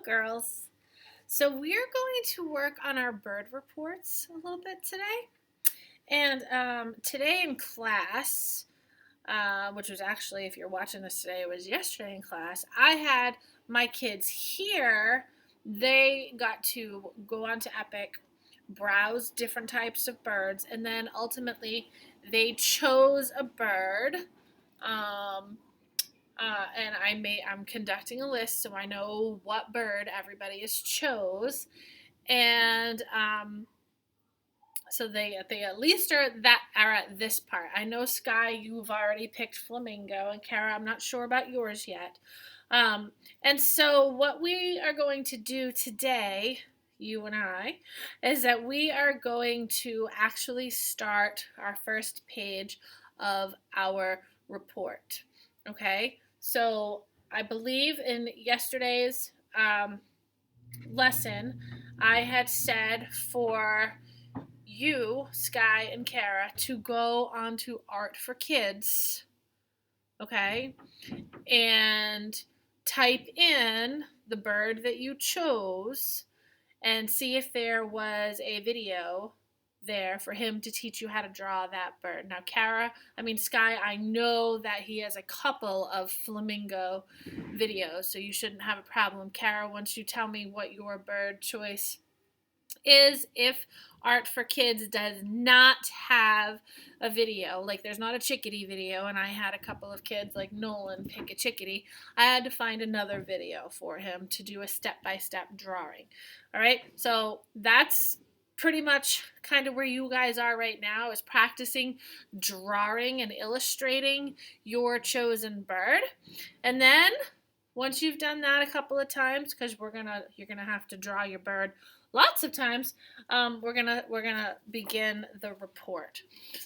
girls. So we're going to work on our bird reports a little bit today. And today in class, which was actually, if you're watching this today, it was yesterday in class, I had my kids here. They got to go onto Epic, browse different types of birds, and then ultimately they chose a bird. Um, and I'm conducting a list so I know what bird everybody has chose, and so they at least are at this part. I know Sky, you've already picked flamingo, and Kara, I'm not sure about yours yet. And so what we are going to do today, you and I, is that we are going to actually start our first page of our report. Okay, so I believe in yesterday's lesson, I had said for you, Sky and Kara, to go onto Art for Kids, okay, and type in the bird that you chose and see if there was a video there for him to teach you how to draw that bird. Now, Sky, I know that he has a couple of flamingo videos, so you shouldn't have a problem. Kara, once you tell me what your bird choice is, if Art for Kids does not have a video, like there's not a chickadee video, and I had a couple of kids like Nolan pick a chickadee, I had to find another video for him to do a step-by-step drawing. All right, so that's pretty much kind of where you guys are right now, is practicing drawing and illustrating your chosen bird. And then once you've done that a couple of times, because you're gonna have to draw your bird lots of times, we're gonna begin the report.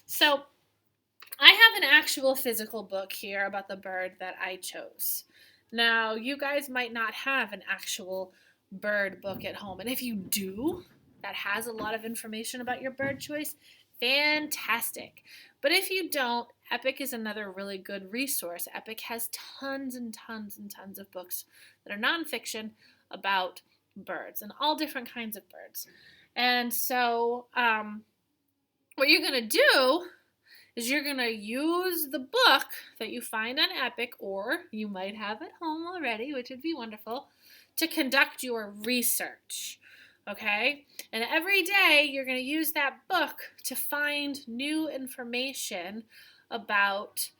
So I have an actual physical book here about the bird that I chose. Now, you guys might not have an actual bird book at home, and if you do, that has a lot of information about your bird choice, fantastic. But if you don't, Epic is another really good resource. Epic has tons and tons and tons of books that are nonfiction about birds and all different kinds of birds. And so what you're going to do is you're going to use the book that you find on Epic, or you might have at home already, which would be wonderful, to conduct your research. Okay? And every day you're going to use that book to find new information about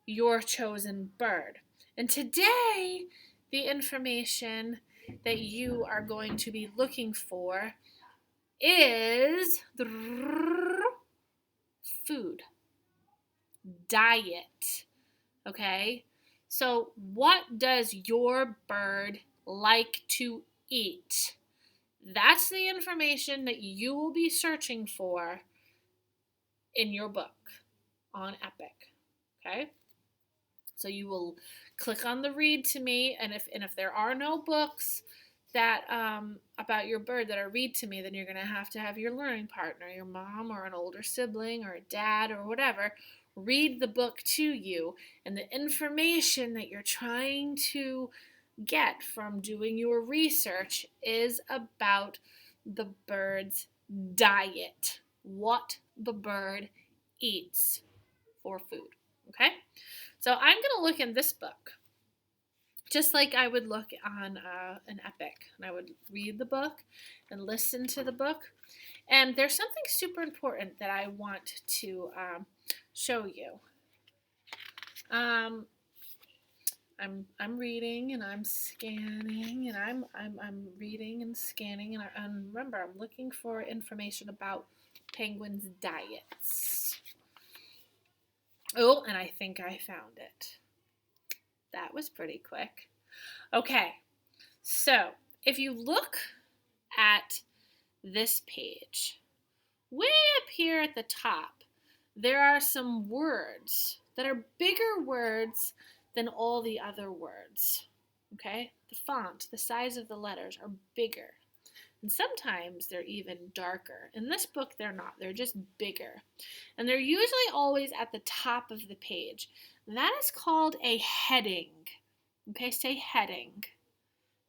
your chosen bird. And today, the information that you are going to be looking for is food, diet. Okay? So, what does your bird like to eat? That's the information that you will be searching for in your book on Epic. Okay? So you will click on the read to me, and if there are no books that about your bird that are read to me, then you're going to have your learning partner, your mom or an older sibling or a dad or whatever, read the book to you, and the information that you're trying to get from doing your research is about the bird's diet, what the bird eats for food. Okay? So I'm going to look in this book just like I would look on an Epic. And I would read the book and listen to the book. And there's something super important that I want to show you. I'm reading and I'm scanning and I'm reading and scanning, and remember, I'm looking for information about penguins' diets. Oh, and I think I found it. That was pretty quick. Okay, so if you look at this page, way up here at the top, there are some words that are bigger words than all the other words. Okay, the font, the size of the letters are bigger. And sometimes they're even darker. In this book, they're not. They're just bigger. And they're usually always at the top of the page. That is called a heading. Okay, say heading.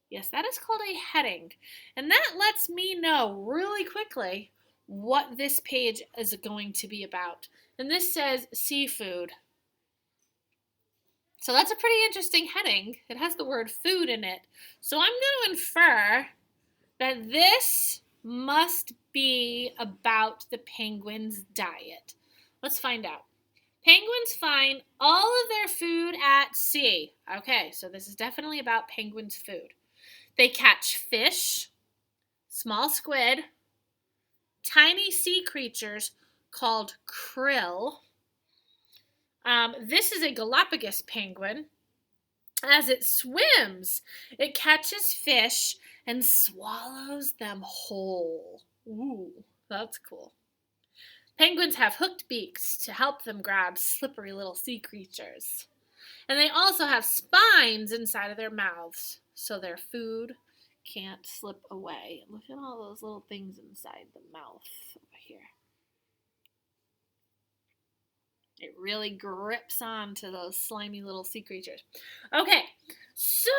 Yes, that is called a heading. And that lets me know really quickly what this page is going to be about. And this says seafood. So that's a pretty interesting heading. It has the word food in it. So I'm going to infer that this must be about the penguins' diet. Let's find out. Penguins find all of their food at sea. Okay, so this is definitely about penguins' food. They catch fish, small squid, tiny sea creatures called krill. This is a Galapagos penguin. As it swims, it catches fish and swallows them whole. Ooh, that's cool. Penguins have hooked beaks to help them grab slippery little sea creatures. And they also have spines inside of their mouths so their food can't slip away. Look at all those little things inside the mouth over here. It really grips onto those slimy little sea creatures. Okay, so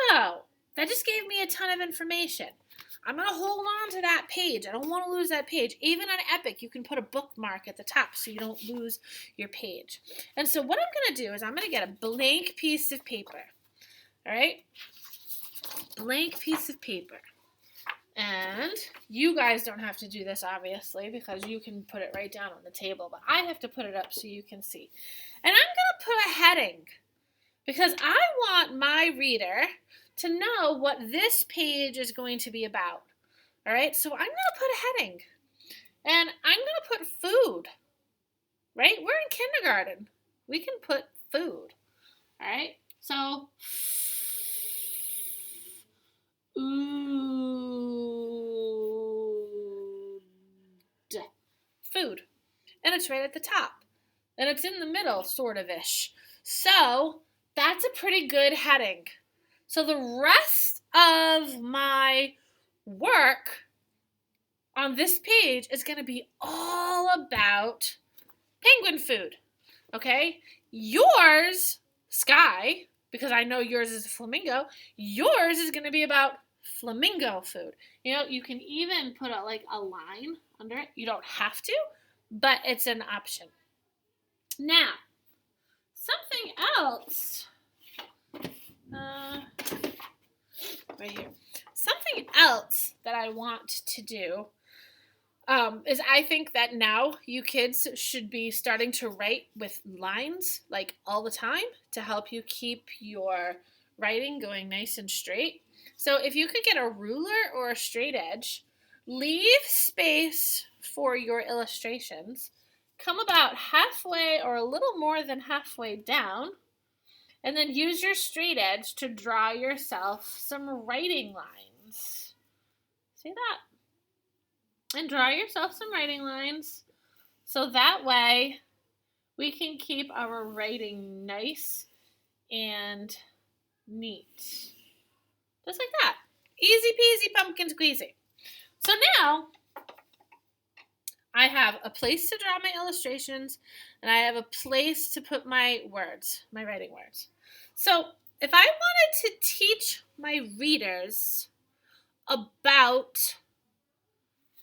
that just gave me a ton of information. I'm going to hold on to that page. I don't want to lose that page. Even on Epic, you can put a bookmark at the top so you don't lose your page. And so what I'm going to do is I'm going to get a blank piece of paper. All right? Blank piece of paper. And you guys don't have to do this, obviously, because you can put it right down on the table. But I have to put it up so you can see. And I'm going to put a heading because I want my reader to know what this page is going to be about. All right? So I'm going to put a heading. And I'm going to put food. Right? We're in kindergarten. We can put food. All right? So, food. And it's right at the top. And it's in the middle, sort of-ish. So, that's a pretty good heading. So the rest of my work on this page is going to be all about penguin food. Okay? Yours, Sky, because I know yours is a flamingo, yours is going to be about flamingo food. You know, you can even put a line under it. You don't have to, but it's an option. Now, something else, right here. Something else that I want to do is I think that now you kids should be starting to write with lines like all the time to help you keep your writing going nice and straight. So if you could get a ruler or a straight edge, leave space for your illustrations, come about halfway or a little more than halfway down, and then use your straight edge to draw yourself some writing lines. See that? And draw yourself some writing lines so that way we can keep our writing nice and neat. Just like that. Easy peasy pumpkin squeezy. So now I have a place to draw my illustrations and I have a place to put my words, my writing words. So if I wanted to teach my readers about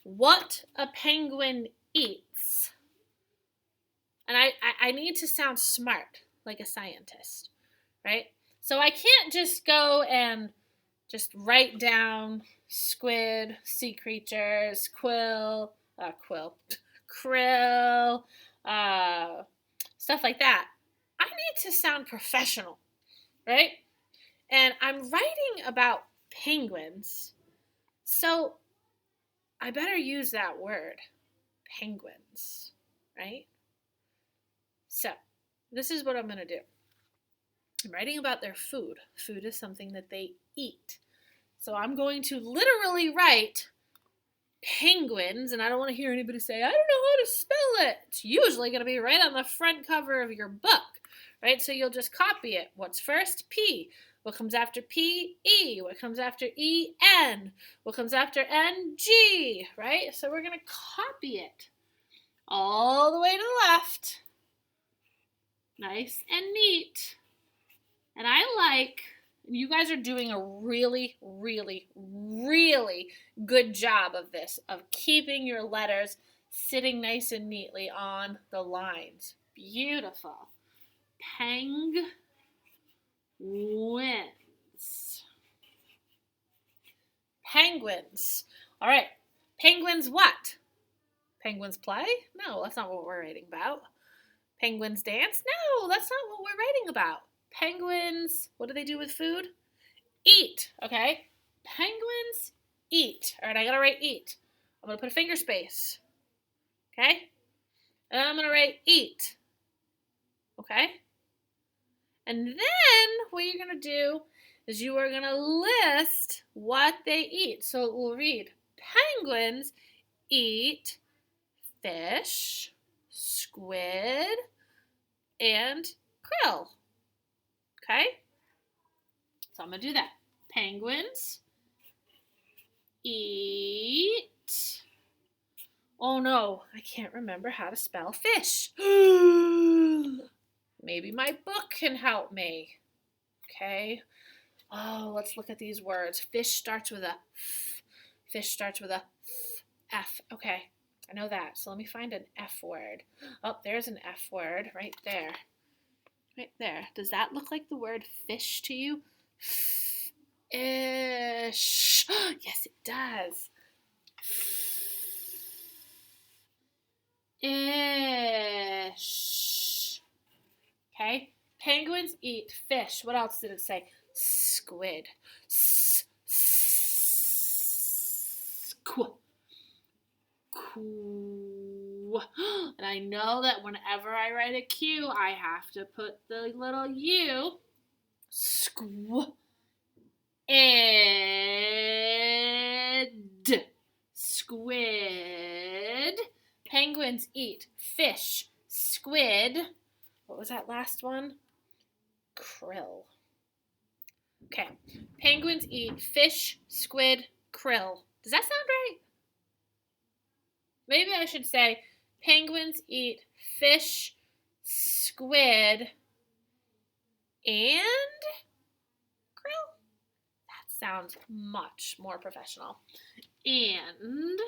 what a penguin eats, and I need to sound smart, like a scientist, right? So I can't just go and just write down squid, sea creatures, krill, stuff like that. I need to sound professional, right? And I'm writing about penguins, so I better use that word, penguins, right? So this is what I'm going to do. I'm writing about their food. Food is something that they eat. So I'm going to literally write penguins, and I don't want to hear anybody say, I don't know how to spell it. It's usually going to be right on the front cover of your book, right? So you'll just copy it. What's first? P. What comes after P? E. What comes after E? N. What comes after N? G, right? So we're going to copy it all the way to the left. Nice and neat. And I like You guys are doing a really, really, really good job of this, of keeping your letters sitting nice and neatly on the lines. Beautiful. Penguins. Penguins. All right. Penguins what? Penguins play? No, that's not what we're writing about. Penguins dance? No, that's not what we're writing about. Penguins, what do they do with food? Eat, okay? Penguins eat. All right, I gotta write eat. I'm gonna put a finger space, okay? And I'm gonna write eat, okay? And then what you're gonna do is you are gonna list what they eat. So it will read, penguins eat fish, squid, and krill, okay? So I'm gonna do that. Penguins eat. Oh no, I can't remember how to spell fish. Maybe my book can help me. Okay. Oh, let's look at these words. Fish starts with a f. Fish starts with a f. Okay, I know that. So let me find an F word. Oh, there's an F word right there. Right there. Does that look like the word fish to you? Ish. Yes, it does. Ish. Okay. Penguins eat fish. What else did it say? Squid. Squid. And I know that whenever I write a Q, I have to put the little U. Squid. Squid. Penguins eat fish, squid. What was that last one? Krill. Okay. Penguins eat fish, squid, krill. Does that sound right? Maybe I should say penguins eat fish, squid, and krill. That sounds much more professional. And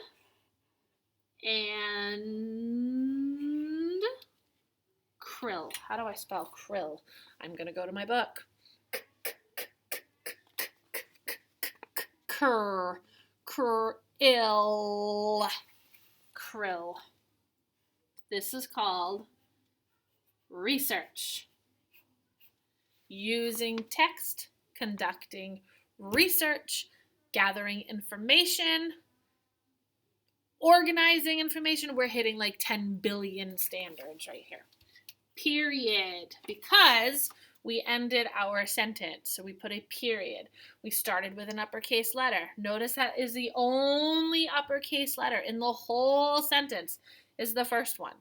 krill. How do I spell krill? I'm going to go to my book. Krill. Krill. This is called research. Using text, conducting research, gathering information, organizing information. We're hitting like 10 billion standards right here. Period. Because we ended our sentence. So we put a period. We started with an uppercase letter. Notice that is the only uppercase letter in the whole sentence is the first one.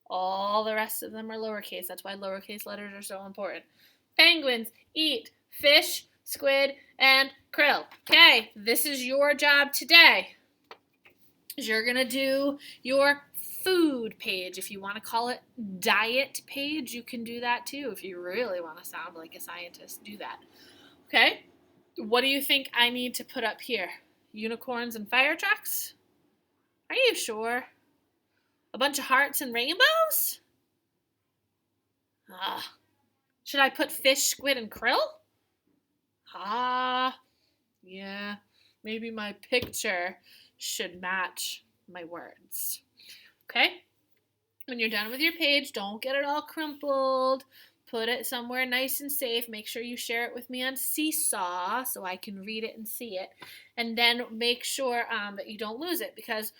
All the rest of them are lowercase. That's why lowercase letters are so important. Penguins eat fish, squid, and krill. Okay, this is your job today. You're going to do your food page. If you want to call it diet page, you can do that too. If you really want to sound like a scientist, do that. Okay? What do you think I need to put up here? Unicorns and fire trucks? Are you sure? A bunch of hearts and rainbows? Should I put fish, squid, and krill? Yeah. Maybe my picture should match my words. Okay? When you're done with your page, don't get it all crumpled. Put it somewhere nice and safe. Make sure you share it with me on Seesaw so I can read it and see it. And then make sure that you don't lose it, because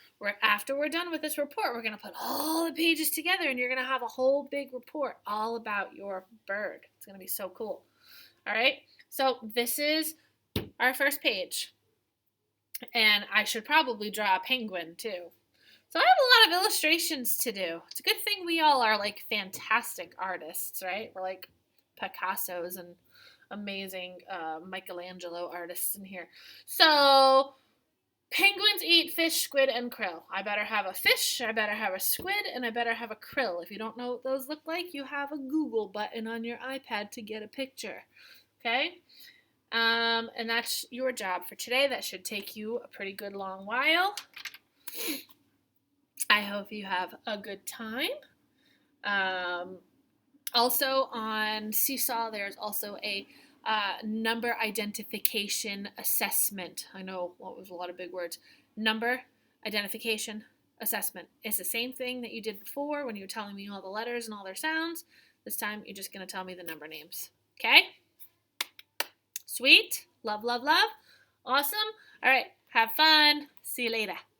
after we're done with this report, we're going to put all the pages together and you're going to have a whole big report all about your bird. It's going to be so cool. All right? So this is our first page. And I should probably draw a penguin too. So I have a lot of illustrations to do. It's a good thing we all are like fantastic artists, right? We're like Picassos and amazing Michelangelo artists in here. So penguins eat fish, squid, and krill. I better have a fish, I better have a squid, and I better have a krill. If you don't know what those look like, you have a Google button on your iPad to get a picture. Okay? And that's your job for today. That should take you a pretty good long while. I hope you have a good time. Also on Seesaw, there's also a number identification assessment. I know what was a lot of big words. Number identification assessment. It's the same thing that you did before when you were telling me all the letters and all their sounds. This time you're just going to tell me the number names. Okay? Sweet. Love, love, love. Awesome. All right. Have fun. See you later.